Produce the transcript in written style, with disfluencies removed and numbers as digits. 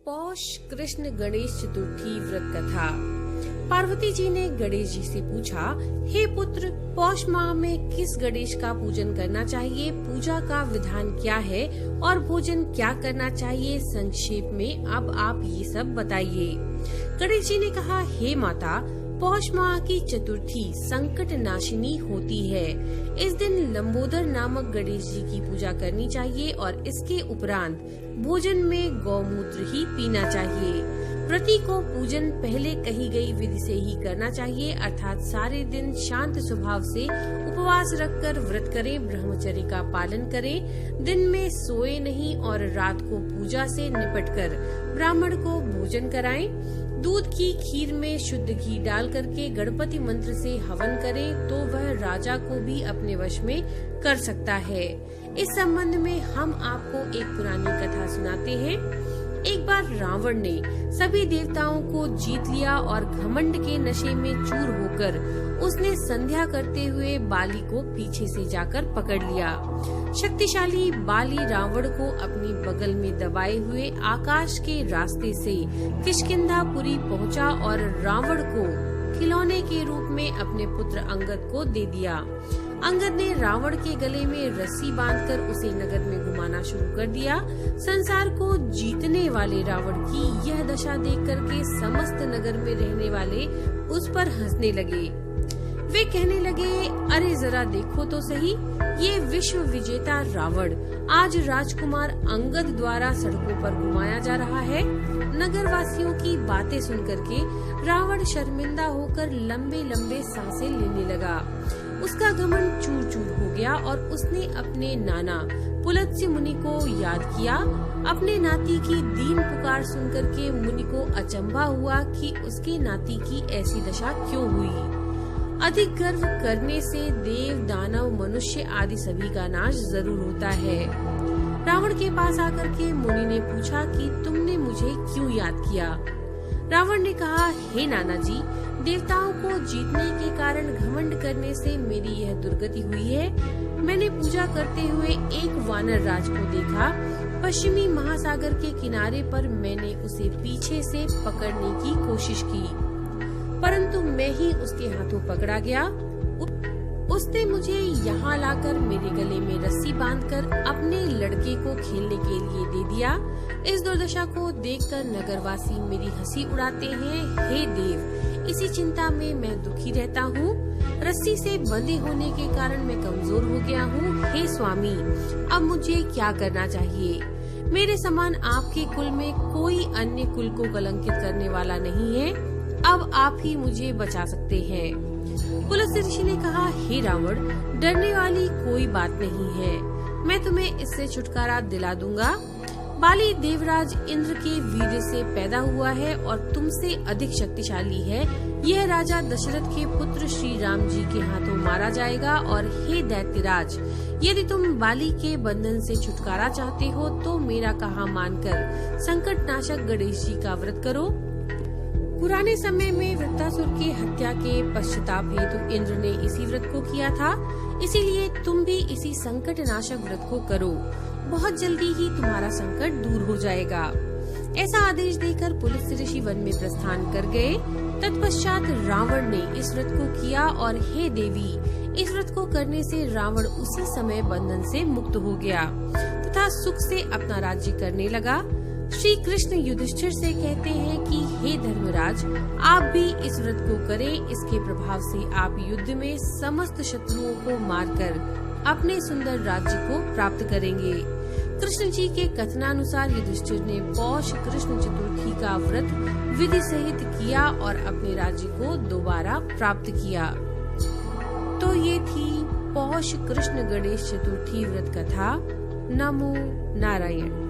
पौष कृष्ण गणेश चतुर्थी व्रत कथा। पार्वती जी ने गणेश जी से पूछा, हे पुत्र, पौष माह में किस गणेश का पूजन करना चाहिए, पूजा का विधान क्या है और भोजन क्या करना चाहिए, संक्षेप में अब आप ये सब बताइए। गणेश जी ने कहा, हे माता, पौष माह की चतुर्थी संकट नाशिनी होती है। इस दिन लंबोदर नामक गणेश जी की पूजा करनी चाहिए और इसके उपरांत भोजन में गौमूत्र ही पीना चाहिए। व्रती को पूजन पहले कही गई विधि से ही करना चाहिए, अर्थात सारे दिन शांत स्वभाव से उपवास रखकर व्रत करें, ब्रह्मचर्य का पालन करें, दिन में सोए नहीं और रात को पूजा से निपटकर ब्राह्मण को भोजन कराएं। दूध की खीर में शुद्ध घी डाल करके गणपति मंत्र से हवन करें तो वह राजा को भी अपने वश में कर सकता है। इस संबंध में हम आपको एक पुरानी कथा सुनाते हैं। एक बार रावण ने सभी देवताओं को जीत लिया और घमंड के नशे में चूर होकर उसने संध्या करते हुए बाली को पीछे से जाकर पकड़ लिया। शक्तिशाली बाली रावण को अपनी बगल में दबाए हुए आकाश के रास्ते से किष्किंधापुरी पहुंचा और रावण को खिलौने के रूप में अपने पुत्र अंगद को दे दिया। अंगद ने रावण के गले में रस्सी बांधकर उसे नगर में घुमाना शुरू कर दिया। संसार को जीतने वाले रावण की यह दशा देख करके समस्त नगर में रहने वाले उस पर हंसने लगे। वे कहने लगे, अरे जरा देखो तो सही, ये विश्व विजेता रावण आज राजकुमार अंगद द्वारा सड़कों पर घुमाया जा रहा है। नगर वासियों की बातें सुनकर के रावण शर्मिंदा होकर लंबे लंबे सांसें लेने लगा। उसका घमंड चूर चूर हो गया और उसने अपने नाना पुलत्स्य मुनि को याद किया। अपने नाती की दीन पुकार सुनकर के मुनि को अचंभा हुआ कि उसके नाती की ऐसी दशा क्यों हुई। अधिक गर्व करने से देव, दानव, मनुष्य आदि सभी का नाश जरूर होता है। रावण के पास आकर के मुनि ने पूछा कि तुमने मुझे क्यों याद किया। रावण ने कहा, हे नाना जी, देवताओं को जीतने के कारण घमंड करने से मेरी यह दुर्गति हुई है। मैंने पूजा करते हुए एक वानर राज को देखा। पश्चिमी महासागर के किनारे पर मैंने उसे पीछे से पकड़ने की कोशिश की, परंतु मैं ही उसके हाथों पकड़ा गया। उसने मुझे यहाँ लाकर मेरे गले में रस्सी बांधकर अपने लड़के को खेलने के लिए दे दिया। इस दुर्दशा को देखकर नगरवासी मेरी हंसी उड़ाते हैं। हे देव, इसी चिंता में मैं दुखी रहता हूँ। रस्सी से बंधे होने के कारण मैं कमजोर हो गया हूँ। हे स्वामी, अब मुझे क्या करना चाहिए? मेरे समान आपके कुल में कोई अन्य कुल को कलंकित करने वाला नहीं है। अब आप ही मुझे बचा सकते हैं। पुलत्स्य ऋषि ने कहा, हे रावण, डरने वाली कोई बात नहीं है, मैं तुम्हें इससे छुटकारा दिला दूंगा। बाली देवराज इंद्र के वीर्य से पैदा हुआ है और तुमसे अधिक शक्तिशाली है। यह राजा दशरथ के पुत्र श्री राम जी के हाथों मारा जाएगा। और हे दैत्यराज, यदि तुम बाली के बंधन से छुटकारा चाहते हो तो मेरा कहा मानकर संकट नाशक गणेश जी का व्रत करो। पुराने समय में वृत्तासुर की हत्या के पश्चाताप हेतु इंद्र ने इसी व्रत को किया था, इसीलिए तुम भी इसी संकट नाशक व्रत को करो। बहुत जल्दी ही तुम्हारा संकट दूर हो जाएगा। ऐसा आदेश देकर पुलत्स्य ऋषि वन में प्रस्थान कर गए। तत्पश्चात रावण ने इस व्रत को किया और हे देवी, इस व्रत को करने से रावण उसी समय बंधन से मुक्त हो गया तथा सुख से अपना राज्य करने लगा। श्री कृष्ण युधिष्ठिर से कहते हैं कि हे धर्मराज, आप भी इस व्रत को करें। इसके प्रभाव से आप युद्ध में समस्त शत्रुओं को मारकर अपने सुंदर राज्य को प्राप्त करेंगे। कृष्ण जी के कथनानुसार युधिष्ठिर ने पौष कृष्ण चतुर्थी का व्रत विधि सहित किया और अपने राज्य को दोबारा प्राप्त किया। तो ये थी पौष कृष्ण गणेश चतुर्थी व्रत कथा। नमो नारायण।